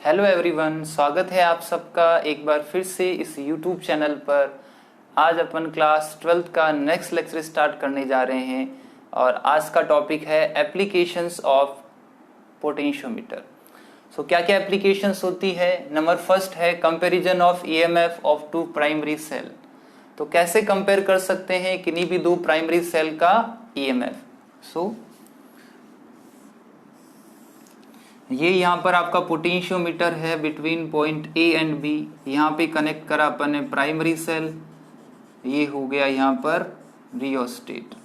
Hello everyone, स्वागत है आप सबका एक बार फिर से इस यूट्यूब चैनल पर। आज अपन क्लास 12th का नेक्स्ट लेक्चर स्टार्ट करने जा रहे हैं और आज का टॉपिक है एप्लीकेशंस ऑफ पोटेंशियोमीटर। सो क्या क्या एप्लीकेशंस होती है। नंबर फर्स्ट है comparison of EMF of two primary cell. तो कैसे कंपेयर कर सकते हैं किन्हीं भी दो प्राइमरी सेल का ईएमएफ। सो ये यहाँ पर आपका पोटेंशियोमीटर है between point A and B. यहाँ पे कनेक्ट करा अपन ने प्राइमरी सेल, ये हो गया यहाँ पर रियोस्टेट।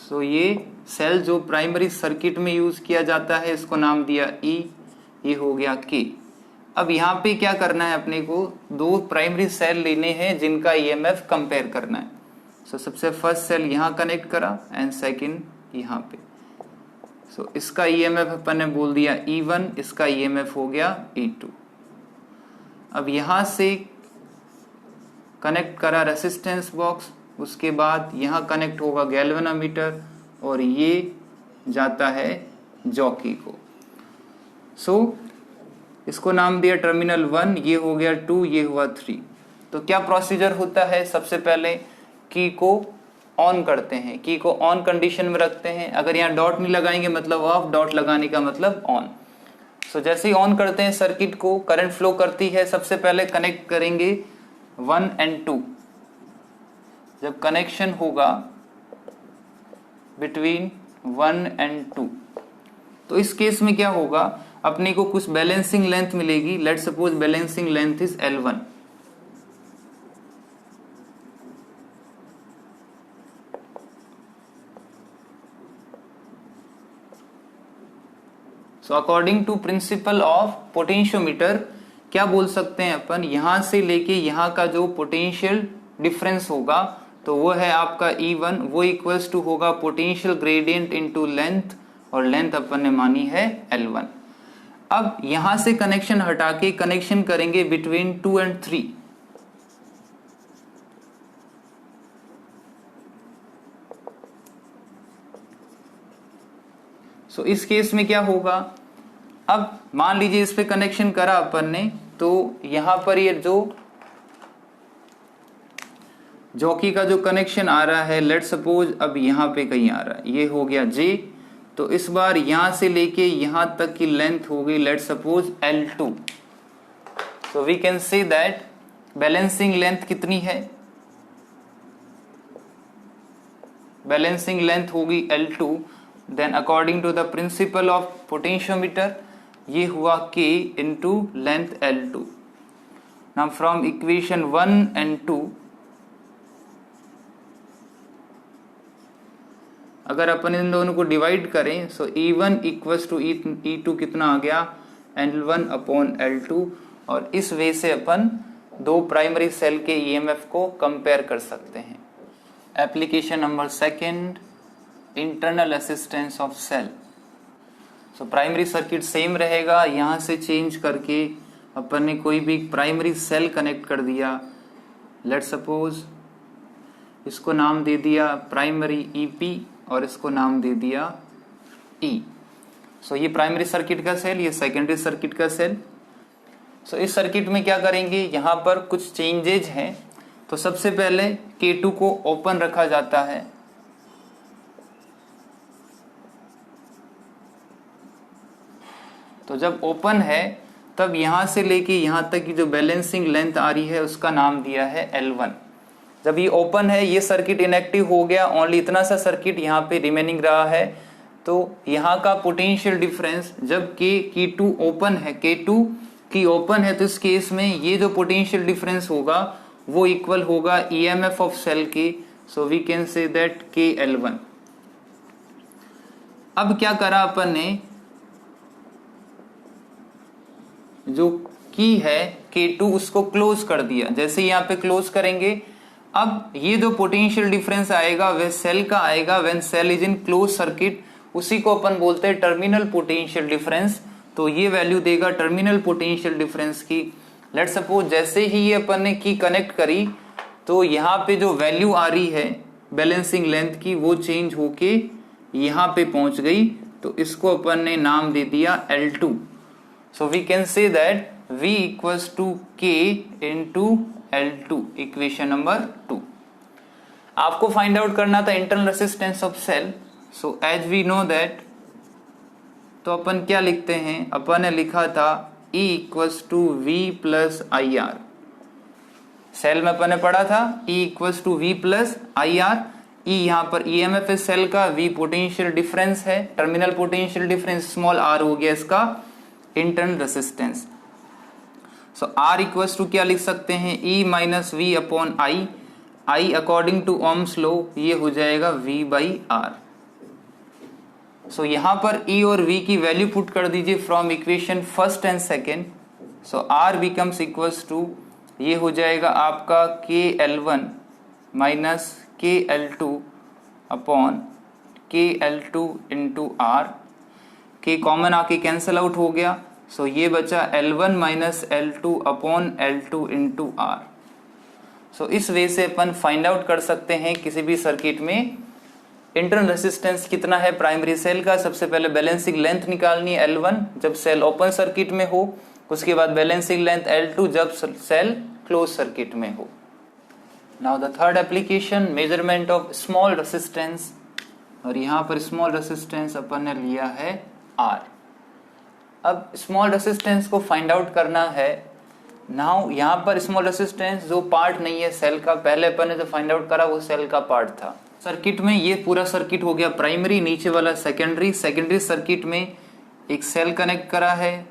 सो ये सेल जो प्राइमरी सर्किट में यूज किया जाता है इसको नाम दिया ई, ये हो गया के। अब यहाँ पे क्या करना है, अपने को दो प्राइमरी सेल लेने हैं जिनका ईएमएफ कंपेयर करना है। सो सबसे फर्स्ट सेल यहाँ कनेक्ट करा एंड सेकंड यहाँ पे। सो इसका ईएमएफ अपन ने बोल दिया E1, इसका ईएमएफ हो गया E2। अब यहाँ से कनेक्ट करा रेसिस्टेंस बॉक्स, उसके बाद यहाँ कनेक्ट होगा गैल्वेनोमीटर और ये जाता है जॉकी को। सो इसको नाम दिया टर्मिनल 1, ये हो गया 2, ये हुआ 3। तो क्या प्रोसीजर होता है, सबसे पहले की को ऑन करते हैं, की को ऑन कंडीशन में रखते हैं। अगर यहाँ डॉट नहीं लगाएंगे मतलब ऑफ, डॉट लगाने का मतलब ऑन। सो जैसे ही ऑन करते हैं सर्किट को, करंट फ्लो करती है। सबसे पहले कनेक्ट करेंगे 1 एंड 2। जब कनेक्शन होगा बिटवीन 1 एंड 2 तो इस केस में क्या होगा, अपने को कुछ बैलेंसिंग लेंथ मिलेगी। Let's suppose balancing length is L1। So according to principle of potentiometer क्या बोल सकते हैं अपन, यहां से लेके यहां का जो पोटेंशियल डिफरेंस होगा तो वो है आपका E1, वो इक्वल्स टू होगा पोटेंशियल ग्रेडियंट इनटू लेंथ, और लेंथ अपन ने मानी है L1। अब यहां से कनेक्शन हटा के कनेक्शन करेंगे बिटवीन 2 एंड 3। सो इस केस में क्या होगा, अब मान लीजिए इस पे कनेक्शन करा अपन ने, तो यहां पर ये जो जॉकी का जो कनेक्शन आ रहा है, लेट्स सपोज अब यहां पे कहीं आ रहा है, ये हो गया J। तो इस बार यहां से लेके यहां तक की लेंथ हो गई let's suppose L2। So we can say that balancing length कितनी है, बैलेंसिंग लेंथ होगी L2। Then according to the principle of potentiometer ये हुआ K into length L2। Now from equation 1 and 2 अगर अपन इन दोनों को डिवाइड करें, सो E1 इक्वल्स टू E2 कितना आ गया, L1 अपॉन L2। और इस वे से अपन दो प्राइमरी सेल के ईएमएफ को कंपेयर कर सकते हैं। Application number second, internal resistance of cell. So primary circuit same रहेगा, यहां से चेंज करके अपन ने कोई भी प्राइमरी सेल कनेक्ट कर दिया। लेट्स सपोज इसको नाम दे दिया प्राइमरी EP और इसको नाम दे दिया E। सो ये प्राइमरी सर्किट का सेल, ये सेकेंडरी सर्किट का सेल। सो इस सर्किट में क्या करेंगे, यहां पर कुछ चेंजेज हैं। तो सबसे पहले K2 को ओपन रखा जाता है, तो जब ओपन है तब यहां से लेके यहां तक की जो बैलेंसिंग लेंथ आ रही है उसका नाम दिया है L1। जब ये ओपन है, ये सर्किट इनएक्टिव हो गया, ओनली इतना सा सर्किट यहाँ पे रिमेनिंग रहा है। तो यहाँ का पोटेंशियल डिफरेंस जब K2 ओपन है, K2 की ओपन है, तो इस केस में ये जो पोटेंशियल डिफरेंस होगा वो इक्वल होगा ईएमएफ ऑफ सेल के। So we can say that KL1। अब क्या करा अपन ने, जो की है K2 उसको क्लोज कर दिया। जैसे यहाँ पे क्लोज करेंगे, अब ये जो पोटेंशियल डिफरेंस आएगा वह सेल का आएगा when cell is in close circuit, उसी को अपन बोलते हैं टर्मिनल पोटेंशियल डिफरेंस। तो ये वैल्यू देगा टर्मिनल पोटेंशियल डिफरेंस की। लेट्स सपोज जैसे ही ये अपन ने की कनेक्ट करी तो यहाँ पे जो वैल्यू आ रही है बैलेंसिंग लेंथ की वो चेंज होके यहाँ पे पहुंच गई, तो इसको अपन ने नाम दे दिया L2। So we can say that V equals to K into L2, equation number 2। आपको फाइंड आउट करना था internal resistance of cell. So as we know that, तो अपन क्या लिखते हैं, अपन ने लिखा था E equals to V plus I R. Cell में अपन ने पढ़ा था E equals to V plus I R. E यहाँ पर EMF है सेल का, V पोटेंशियल डिफरेंस है, terminal potential difference, small r हो गया इसका internal resistance. So R equals to क्या लिख सकते हैं, E minus V upon I. I according to Ohm's law ये हो जाएगा V बाई R। सो यहाँ पर E और V की वैल्यू पुट कर दीजिए from equation first and second. So R becomes equals to, ये हो जाएगा आपका KL1 minus KL2 upon KL2 into R। K common आके कैंसिल आउट हो गया, सो ये बचा L1 minus L2 upon L2 into R। So इस वे से अपन फाइंड आउट कर सकते हैं किसी भी सर्किट में इंटरनल रेसिस्टेंस कितना है प्राइमरी सेल का। सबसे पहले बैलेंसिंग लेंथ निकालनी है L1 जब सेल ओपन सर्किट में हो, उसके बाद बैलेंसिंग लेंथ L2 जब सेल क्लोज सर्किट में हो। Now the third application, measurement of small resistance, और यहाँ पर स्मॉल रेसिस्टेंस अपन ने लिया है R। अब स्मॉल रेसिस्टेंस को फाइंड आउट करना है। नाउ यहाँ पर स्मॉल रेसिस्टेंस जो पार्ट नहीं है सेल का, पहले अपन ने जो फाइंड आउट करा वो सेल का पार्ट था। सर्किट में ये पूरा सर्किट हो गया प्राइमरी, नीचे वाला सेकेंडरी। सेकेंडरी सर्किट में एक सेल कनेक्ट करा है,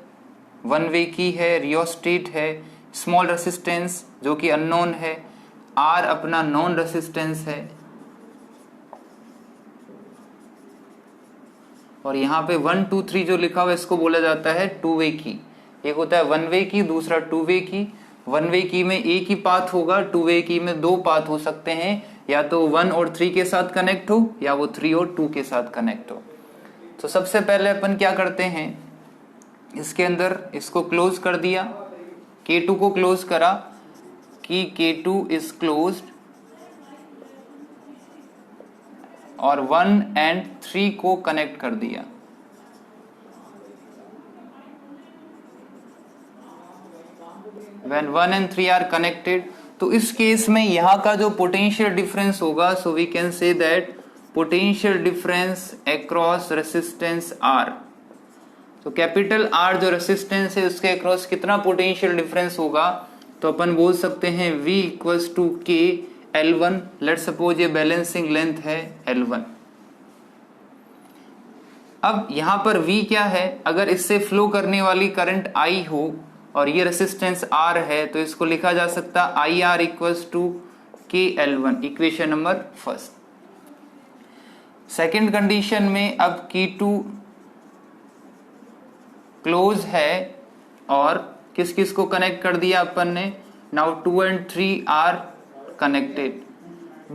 वन वे की है, रियोस्टेट है, स्मॉल रेसिस्टेंस जो कि अननोन है, R अपना नॉन रेसिस्टेंस है, और यहाँ पे 1 2 3 जो लिखा हुआ है इसको बोला जाता है टू वे की। एक होता है वन वे की, दूसरा टू वे की। वन वे की में एक ही पाथ होगा, टू वे की में दो पाथ हो सकते हैं, या तो 1 और 3 के साथ कनेक्ट हो या वो 3 और 2 के साथ कनेक्ट हो। तो सबसे पहले अपन क्या करते हैं, इसके अंदर इसको क्लोज कर दिया, K2 को क्लोज करा कि K2 इज क्लोज्ड, और 1 एंड 3 को कनेक्ट कर दिया। When 1 and 3 are connected, तो इस केस में यहाँ का जो पोटेंशियल डिफरेंस होगा, so we can say that potential difference across resistance R। तो कैपिटल R जो रेसिस्टेंस है उसके अक्रॉस कितना पोटेंशियल डिफरेंस होगा, तो अपन बोल सकते हैं V equals to K L1। Let suppose ये बैलेंसिंग लेंथ है L1। अब यहाँ पर V क्या है, अगर इससे फ्लो करने वाली करंट I हो और ये रेसिस्टेंस R है, तो इसको लिखा जा सकता I R equals to KL1, equation number first. Second condition में अब K2 क्लोज है और किस किस को कनेक्ट कर दिया अपन ने, नाउ 2 and 3 आर कनेक्टेड।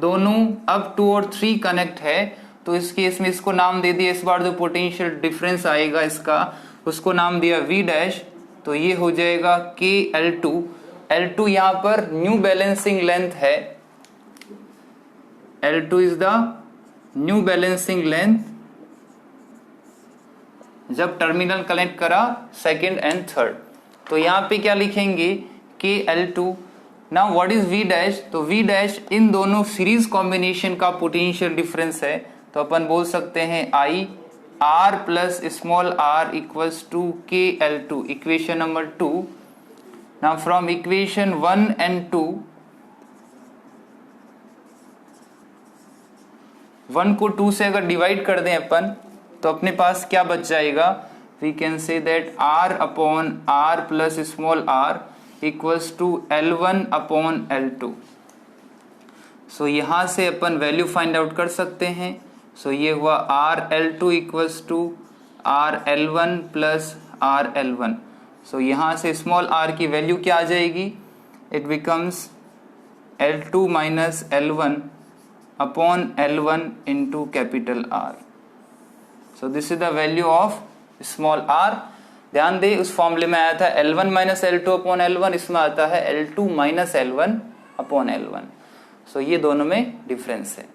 दोनों अब 2 और 3 कनेक्ट है, तो इस केस में इसको नाम दे दिया, इस बार जो पोटेंशियल डिफरेंस आएगा इसका उसको नाम दिया V डैश। तो ये हो जाएगा KL2। L2 यहाँ पर न्यू बैलेंसिंग लेंथ है, L2 is the new balancing length जब टर्मिनल कनेक्ट करा सेकेंड एंड थर्ड। तो यहाँ पे क्या लिखेंगे, KL2। Now what is V dash, तो V डैश इन दोनों सीरीज कॉम्बिनेशन का पोटेंशियल डिफरेंस है, तो अपन बोल सकते हैं I R plus small r equals to KL2, equation number 2। Now from equation 1 and 2, 1 को 2 से अगर डिवाइड कर दें अपन, तो अपने पास क्या बच जाएगा, we can say that R upon R plus small r equals to L1 upon L2। So यहां से अपन वैल्यू फाइंड आउट कर सकते हैं। सो ये हुआ RL2 equals to RL1 plus RL1। सो यहाँ से स्मॉल r की वैल्यू क्या आ जाएगी, it becomes L2 minus L1 upon L1 into capital R। So this is the value of small r। ध्यान दे उस फॉर्मूले में आया था L1 minus L2 upon L1, इसमें आता है L2 minus L1 upon L1। सो ये दोनों में डिफरेंस है।